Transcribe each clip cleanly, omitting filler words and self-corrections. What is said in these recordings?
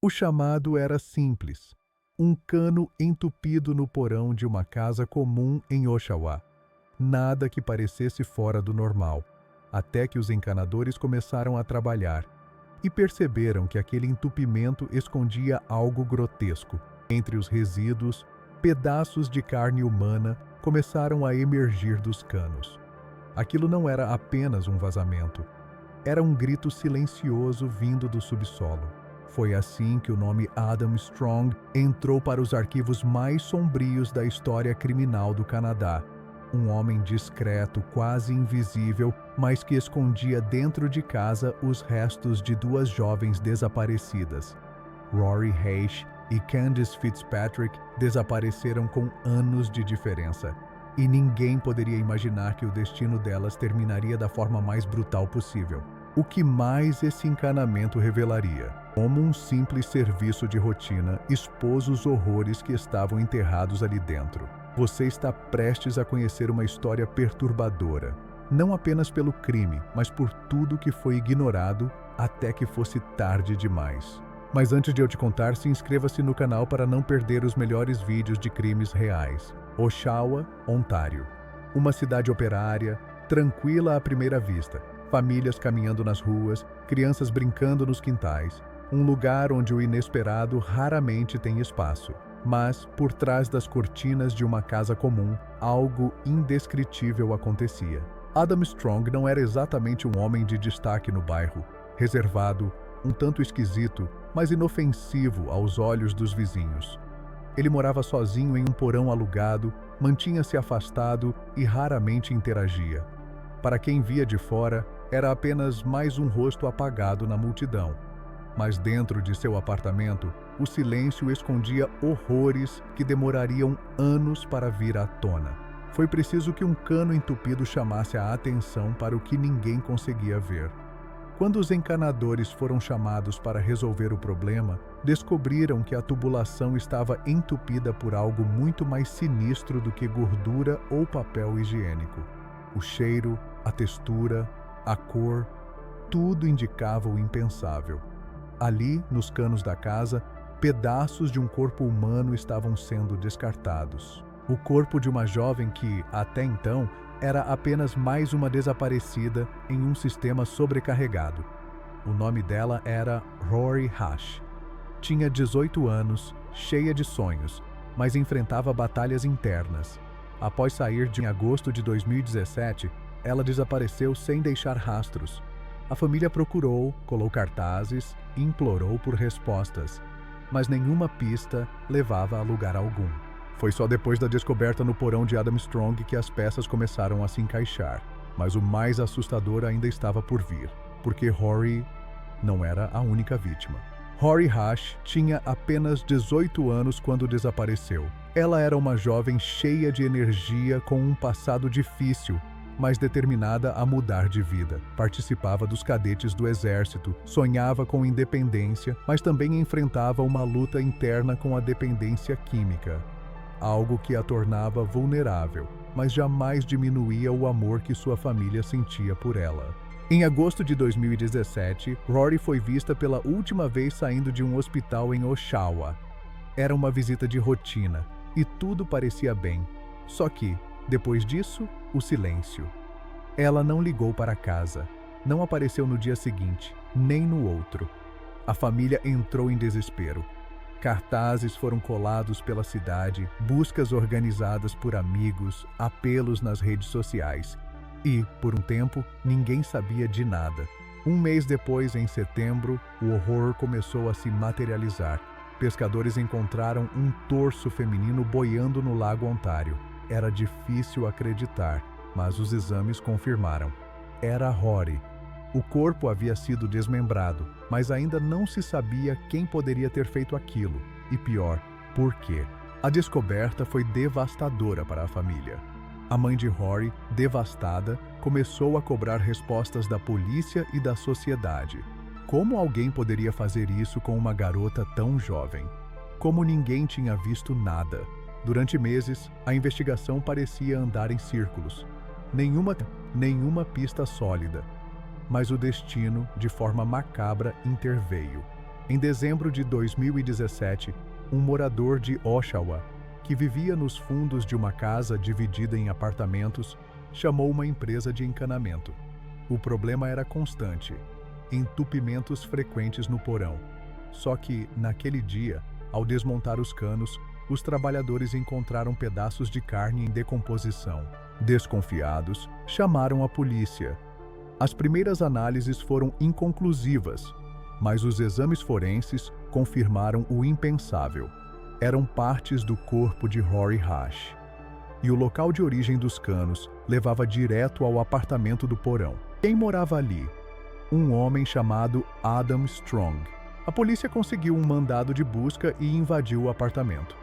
O chamado era simples: um cano entupido no porão de uma casa comum em Oshawa. Nada que parecesse fora do normal, até que os encanadores começaram a trabalhar e perceberam que aquele entupimento escondia algo grotesco. Entre os resíduos, pedaços de carne humana começaram a emergir dos canos. Aquilo não era apenas um vazamento, era um grito silencioso vindo do subsolo. Foi assim que o nome Adam Strong entrou para os arquivos mais sombrios da história criminal do Canadá. Um homem discreto, quase invisível, mas que escondia dentro de casa os restos de duas jovens desaparecidas. Rory Hash e Candice Fitzpatrick desapareceram com anos de diferença, e ninguém poderia imaginar que o destino delas terminaria da forma mais brutal possível. O que mais esse encanamento revelaria? Como um simples serviço de rotina expôs os horrores que estavam enterrados ali dentro. Você está prestes a conhecer uma história perturbadora, não apenas pelo crime, mas por tudo que foi ignorado até que fosse tarde demais. Mas antes de eu te contar, se inscreva-se no canal para não perder os melhores vídeos de crimes reais. Oshawa, Ontário. Uma cidade operária, tranquila à primeira vista. Famílias caminhando nas ruas, crianças brincando nos quintais. Um lugar onde o inesperado raramente tem espaço. Mas, por trás das cortinas de uma casa comum, algo indescritível acontecia. Adam Strong não era exatamente um homem de destaque no bairro, reservado, um tanto esquisito, mas inofensivo aos olhos dos vizinhos. Ele morava sozinho em um porão alugado, mantinha-se afastado e raramente interagia. Para quem via de fora, era apenas mais um rosto apagado na multidão. Mas dentro de seu apartamento, o silêncio escondia horrores que demorariam anos para vir à tona. Foi preciso que um cano entupido chamasse a atenção para o que ninguém conseguia ver. Quando os encanadores foram chamados para resolver o problema, descobriram que a tubulação estava entupida por algo muito mais sinistro do que gordura ou papel higiênico. O cheiro, a textura, a cor, tudo indicava o impensável. Ali, nos canos da casa, pedaços de um corpo humano estavam sendo descartados. O corpo de uma jovem que, até então, era apenas mais uma desaparecida em um sistema sobrecarregado. O nome dela era Rory Hash. Tinha 18 anos, cheia de sonhos, mas enfrentava batalhas internas. Após sair em agosto de 2017, ela desapareceu sem deixar rastros. A família procurou, colou cartazes e implorou por respostas, mas nenhuma pista levava a lugar algum. Foi só depois da descoberta no porão de Adam Strong que as peças começaram a se encaixar. Mas o mais assustador ainda estava por vir, porque Rory não era a única vítima. Rory Hash tinha apenas 18 anos quando desapareceu. Ela era uma jovem cheia de energia com um passado difícil, mas determinada a mudar de vida. Participava dos cadetes do exército, sonhava com independência, mas também enfrentava uma luta interna com a dependência química. Algo que a tornava vulnerável, mas jamais diminuía o amor que sua família sentia por ela. Em agosto de 2017, Rory foi vista pela última vez saindo de um hospital em Oshawa. Era uma visita de rotina, e tudo parecia bem. Só que, depois disso, o silêncio. Ela não ligou para casa, não apareceu no dia seguinte, nem no outro. A família entrou em desespero. Cartazes foram colados pela cidade, buscas organizadas por amigos, apelos nas redes sociais. E, por um tempo, ninguém sabia de nada. Um mês depois, em setembro, o horror começou a se materializar. Pescadores encontraram um torso feminino boiando no Lago Ontário. Era difícil acreditar, mas os exames confirmaram. Era Rory. O corpo havia sido desmembrado, mas ainda não se sabia quem poderia ter feito aquilo. E pior, por quê? A descoberta foi devastadora para a família. A mãe de Rory, devastada, começou a cobrar respostas da polícia e da sociedade. Como alguém poderia fazer isso com uma garota tão jovem? Como ninguém tinha visto nada? Durante meses, a investigação parecia andar em círculos. Nenhuma pista sólida. Mas o destino, de forma macabra, interveio. Em dezembro de 2017, um morador de Oshawa, que vivia nos fundos de uma casa dividida em apartamentos, chamou uma empresa de encanamento. O problema era constante: entupimentos frequentes no porão. Só que, naquele dia, ao desmontar os canos, os trabalhadores encontraram pedaços de carne em decomposição. Desconfiados, chamaram a polícia. As primeiras análises foram inconclusivas, mas os exames forenses confirmaram o impensável. Eram partes do corpo de Rory Hash. E o local de origem dos canos levava direto ao apartamento do porão. Quem morava ali? Um homem chamado Adam Strong. A polícia conseguiu um mandado de busca e invadiu o apartamento.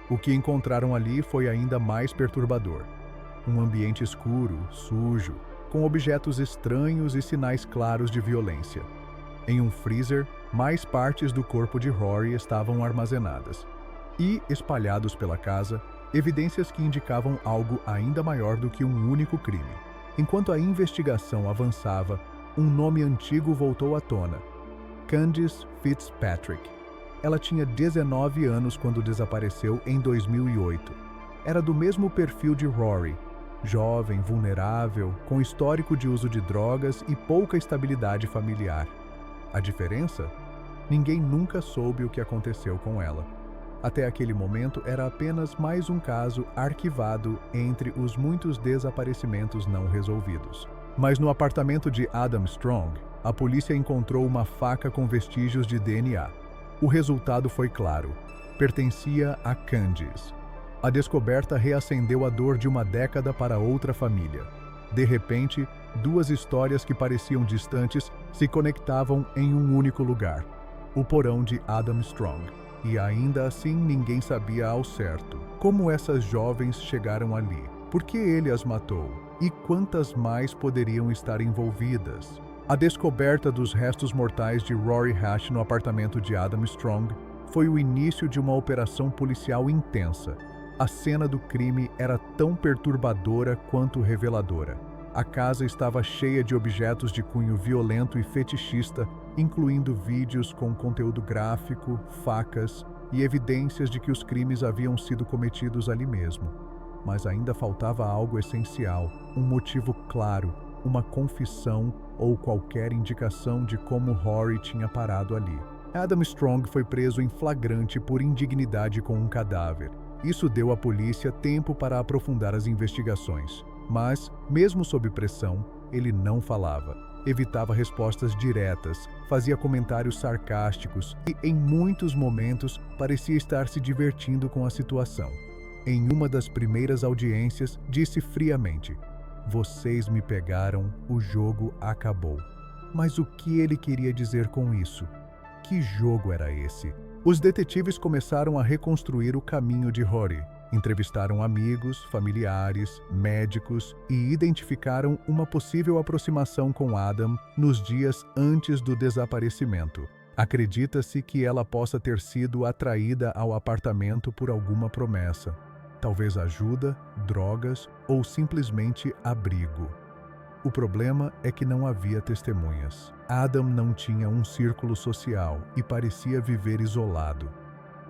O que encontraram ali foi ainda mais perturbador. Um ambiente escuro, sujo, com objetos estranhos e sinais claros de violência. Em um freezer, mais partes do corpo de Rory estavam armazenadas. E, espalhados pela casa, evidências que indicavam algo ainda maior do que um único crime. Enquanto a investigação avançava, um nome antigo voltou à tona: Candice Fitzpatrick. Ela tinha 19 anos quando desapareceu em 2008. Era do mesmo perfil de Rory, jovem, vulnerável, com histórico de uso de drogas e pouca estabilidade familiar. A diferença? Ninguém nunca soube o que aconteceu com ela. Até aquele momento, era apenas mais um caso arquivado entre os muitos desaparecimentos não resolvidos. Mas no apartamento de Adam Strong, a polícia encontrou uma faca com vestígios de DNA. O resultado foi claro: pertencia a Candice. A descoberta reacendeu a dor de uma década para outra família. De repente, duas histórias que pareciam distantes se conectavam em um único lugar: o porão de Adam Strong. E ainda assim ninguém sabia ao certo como essas jovens chegaram ali, por que ele as matou e quantas mais poderiam estar envolvidas. A descoberta dos restos mortais de Rory Hash no apartamento de Adam Strong foi o início de uma operação policial intensa. A cena do crime era tão perturbadora quanto reveladora. A casa estava cheia de objetos de cunho violento e fetichista, incluindo vídeos com conteúdo gráfico, facas e evidências de que os crimes haviam sido cometidos ali mesmo. Mas ainda faltava algo essencial, um motivo claro, uma confissão ou qualquer indicação de como Rory tinha parado ali. Adam Strong foi preso em flagrante por indignidade com um cadáver. Isso deu à polícia tempo para aprofundar as investigações. Mas, mesmo sob pressão, ele não falava. Evitava respostas diretas, fazia comentários sarcásticos e, em muitos momentos, parecia estar se divertindo com a situação. Em uma das primeiras audiências, disse friamente: "Vocês me pegaram, o jogo acabou." Mas o que ele queria dizer com isso? Que jogo era esse? Os detetives começaram a reconstruir o caminho de Rory. Entrevistaram amigos, familiares, médicos e identificaram uma possível aproximação com Adam nos dias antes do desaparecimento. Acredita-se que ela possa ter sido atraída ao apartamento por alguma promessa. Talvez ajuda, drogas ou simplesmente abrigo. O problema é que não havia testemunhas. Adam não tinha um círculo social e parecia viver isolado.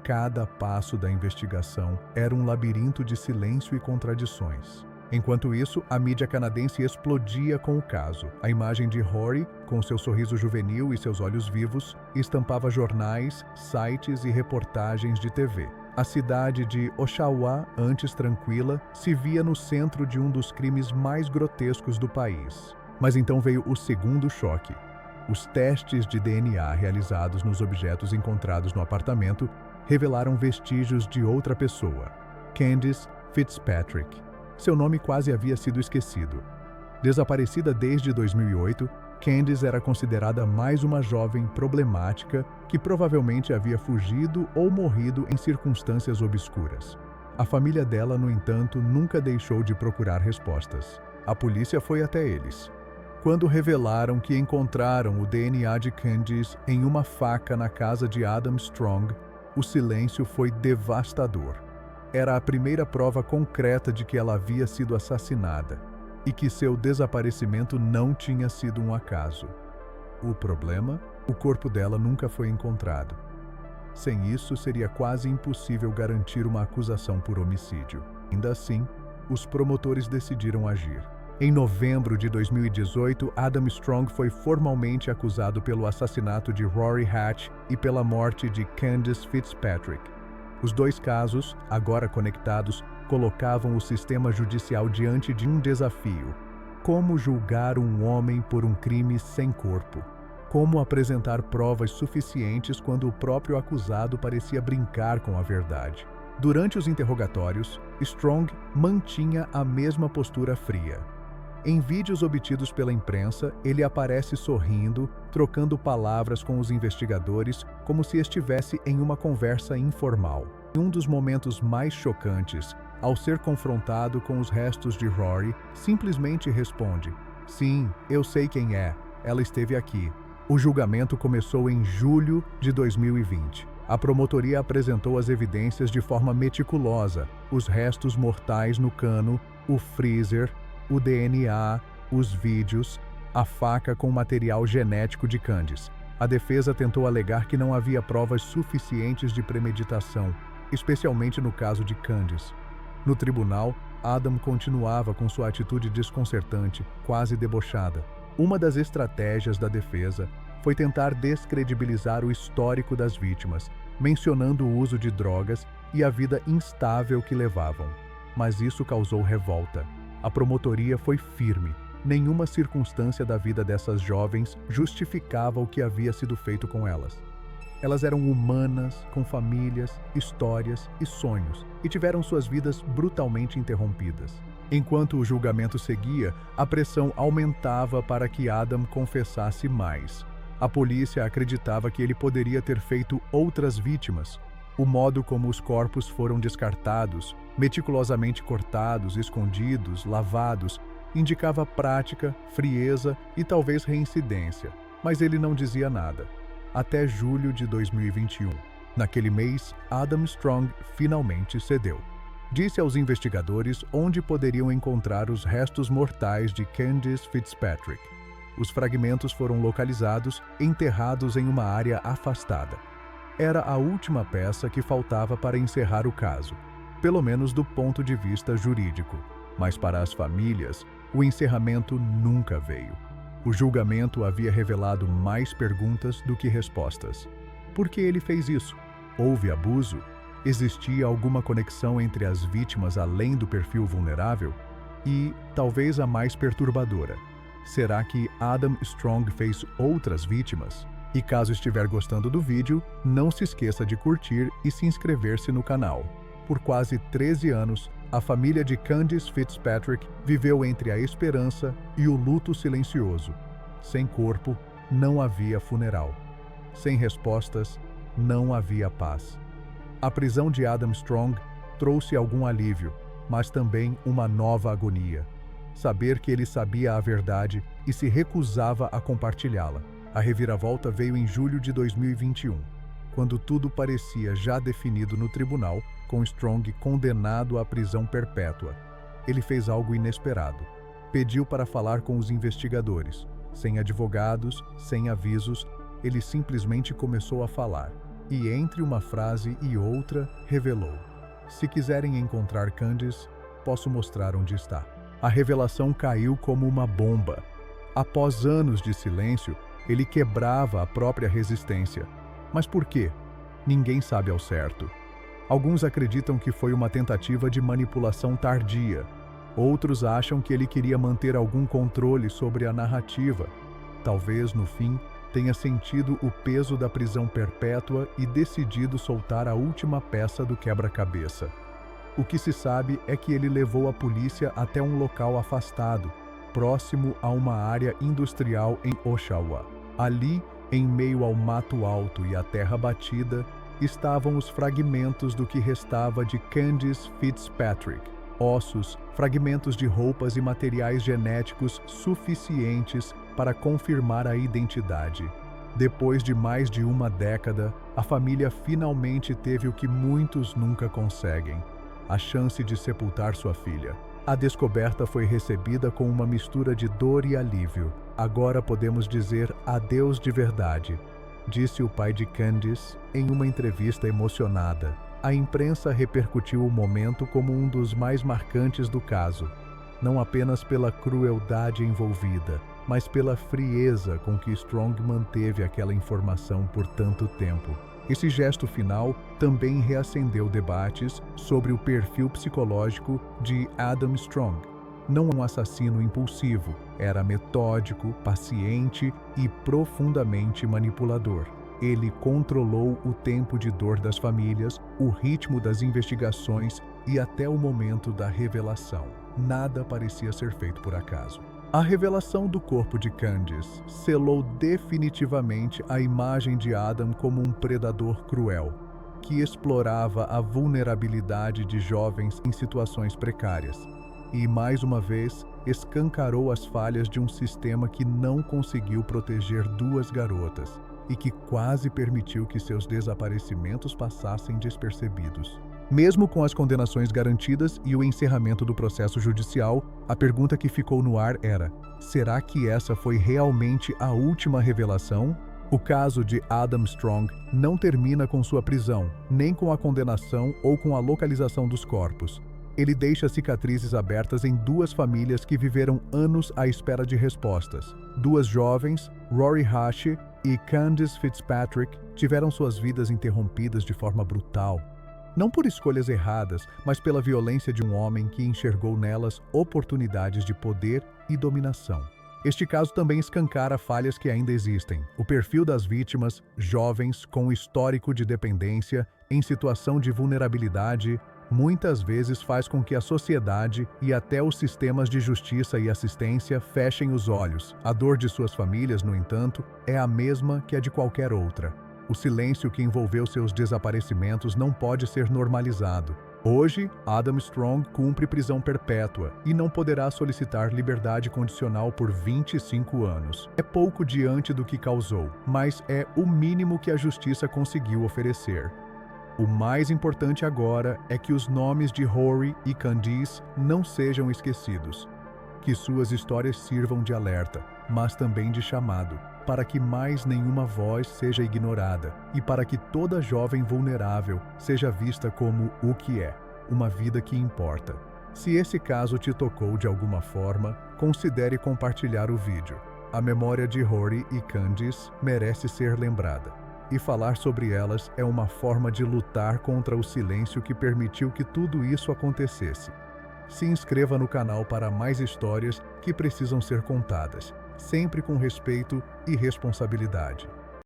Cada passo da investigação era um labirinto de silêncio e contradições. Enquanto isso, a mídia canadense explodia com o caso. A imagem de Rory, com seu sorriso juvenil e seus olhos vivos, estampava jornais, sites e reportagens de TV. A cidade de Oshawa, antes tranquila, se via no centro de um dos crimes mais grotescos do país. Mas então veio o segundo choque. Os testes de DNA realizados nos objetos encontrados no apartamento revelaram vestígios de outra pessoa, Candice Fitzpatrick. Seu nome quase havia sido esquecido. Desaparecida desde 2008, Candice era considerada mais uma jovem problemática que provavelmente havia fugido ou morrido em circunstâncias obscuras. A família dela, no entanto, nunca deixou de procurar respostas. A polícia foi até eles. Quando revelaram que encontraram o DNA de Candice em uma faca na casa de Adam Strong, o silêncio foi devastador. Era a primeira prova concreta de que ela havia sido assassinada e que seu desaparecimento não tinha sido um acaso. O problema? O corpo dela nunca foi encontrado. Sem isso, seria quase impossível garantir uma acusação por homicídio. Ainda assim, os promotores decidiram agir. Em novembro de 2018, Adam Strong foi formalmente acusado pelo assassinato de Rory Hatch e pela morte de Candice Fitzpatrick. Os dois casos, agora conectados, colocavam o sistema judicial diante de um desafio: como julgar um homem por um crime sem corpo? Como apresentar provas suficientes quando o próprio acusado parecia brincar com a verdade? Durante os interrogatórios, Strong mantinha a mesma postura fria. Em vídeos obtidos pela imprensa, ele aparece sorrindo, trocando palavras com os investigadores, como se estivesse em uma conversa informal. Em um dos momentos mais chocantes, ao ser confrontado com os restos de Rory, simplesmente responde: "Sim, eu sei quem é. Ela esteve aqui." O julgamento começou em julho de 2020. A promotoria apresentou as evidências de forma meticulosa: os restos mortais no cano, o freezer, o DNA, os vídeos, a faca com material genético de Candice. A defesa tentou alegar que não havia provas suficientes de premeditação, especialmente no caso de Candice. No tribunal, Adam continuava com sua atitude desconcertante, quase debochada. Uma das estratégias da defesa foi tentar descredibilizar o histórico das vítimas, mencionando o uso de drogas e a vida instável que levavam. Mas isso causou revolta. A promotoria foi firme. Nenhuma circunstância da vida dessas jovens justificava o que havia sido feito com elas. Elas eram humanas, com famílias, histórias e sonhos, e tiveram suas vidas brutalmente interrompidas. Enquanto o julgamento seguia, a pressão aumentava para que Adam confessasse mais. A polícia acreditava que ele poderia ter feito outras vítimas. O modo como os corpos foram descartados, meticulosamente cortados, escondidos, lavados, indicava prática, frieza e talvez reincidência, mas ele não dizia nada. Até julho de 2021. Naquele mês, Adam Strong finalmente cedeu. Disse aos investigadores onde poderiam encontrar os restos mortais de Candice Fitzpatrick. Os fragmentos foram localizados, enterrados em uma área afastada. Era a última peça que faltava para encerrar o caso, pelo menos do ponto de vista jurídico. Mas para as famílias, o encerramento nunca veio. O julgamento havia revelado mais perguntas do que respostas. Por que ele fez isso? Houve abuso? Existia alguma conexão entre as vítimas além do perfil vulnerável? E, talvez a mais perturbadora, será que Adam Strong fez outras vítimas? E caso estiver gostando do vídeo, não se esqueça de curtir e se inscrever-se no canal. Por quase 13 anos, a família de Candice Fitzpatrick viveu entre a esperança e o luto silencioso. Sem corpo, não havia funeral. Sem respostas, não havia paz. A prisão de Adam Strong trouxe algum alívio, mas também uma nova agonia. Saber que ele sabia a verdade e se recusava a compartilhá-la. A reviravolta veio em julho de 2021, quando tudo parecia já definido no tribunal, com Strong condenado à prisão perpétua. Ele fez algo inesperado. Pediu para falar com os investigadores. Sem advogados, sem avisos, ele simplesmente começou a falar. E entre uma frase e outra, revelou: "Se quiserem encontrar Candice, posso mostrar onde está." A revelação caiu como uma bomba. Após anos de silêncio, ele quebrava a própria resistência. Mas por quê? Ninguém sabe ao certo. Alguns acreditam que foi uma tentativa de manipulação tardia. Outros acham que ele queria manter algum controle sobre a narrativa. Talvez, no fim, tenha sentido o peso da prisão perpétua e decidido soltar a última peça do quebra-cabeça. O que se sabe é que ele levou a polícia até um local afastado, próximo a uma área industrial em Oshawa. Ali, em meio ao mato alto e à terra batida, estavam os fragmentos do que restava de Candice Fitzpatrick. Ossos, fragmentos de roupas e materiais genéticos suficientes para confirmar a identidade. Depois de mais de uma década, a família finalmente teve o que muitos nunca conseguem: a chance de sepultar sua filha. A descoberta foi recebida com uma mistura de dor e alívio. Agora podemos dizer adeus de verdade. disse o pai de Candice em uma entrevista emocionada. A imprensa repercutiu o momento como um dos mais marcantes do caso, não apenas pela crueldade envolvida, mas pela frieza com que Strong manteve aquela informação por tanto tempo. Esse gesto final também reacendeu debates sobre o perfil psicológico de Adam Strong. Não um assassino impulsivo, era metódico, paciente e profundamente manipulador. Ele controlou o tempo de dor das famílias, o ritmo das investigações e até o momento da revelação. Nada parecia ser feito por acaso. A revelação do corpo de Candice selou definitivamente a imagem de Adam como um predador cruel, que explorava a vulnerabilidade de jovens em situações precárias. E, mais uma vez, escancarou as falhas de um sistema que não conseguiu proteger duas garotas e que quase permitiu que seus desaparecimentos passassem despercebidos. Mesmo com as condenações garantidas e o encerramento do processo judicial, a pergunta que ficou no ar era: será que essa foi realmente a última revelação? O caso de Adam Strong não termina com sua prisão, nem com a condenação ou com a localização dos corpos. Ele deixa cicatrizes abertas em duas famílias que viveram anos à espera de respostas. Duas jovens, Rory Hashi e Candice Fitzpatrick, tiveram suas vidas interrompidas de forma brutal. Não por escolhas erradas, mas pela violência de um homem que enxergou nelas oportunidades de poder e dominação. Este caso também escancara falhas que ainda existem. O perfil das vítimas, jovens com histórico de dependência, em situação de vulnerabilidade, muitas vezes faz com que a sociedade e até os sistemas de justiça e assistência fechem os olhos. A dor de suas famílias, no entanto, é a mesma que a de qualquer outra. O silêncio que envolveu seus desaparecimentos não pode ser normalizado. Hoje, Adam Strong cumpre prisão perpétua e não poderá solicitar liberdade condicional por 25 anos. É pouco diante do que causou, mas é o mínimo que a justiça conseguiu oferecer. O mais importante agora é que os nomes de Rory e Candice não sejam esquecidos. Que suas histórias sirvam de alerta, mas também de chamado, para que mais nenhuma voz seja ignorada e para que toda jovem vulnerável seja vista como o que é, uma vida que importa. Se esse caso te tocou de alguma forma, considere compartilhar o vídeo. A memória de Rory e Candice merece ser lembrada, e falar sobre elas é uma forma de lutar contra o silêncio que permitiu que tudo isso acontecesse. Se inscreva no canal para mais histórias que precisam ser contadas, sempre com respeito e responsabilidade.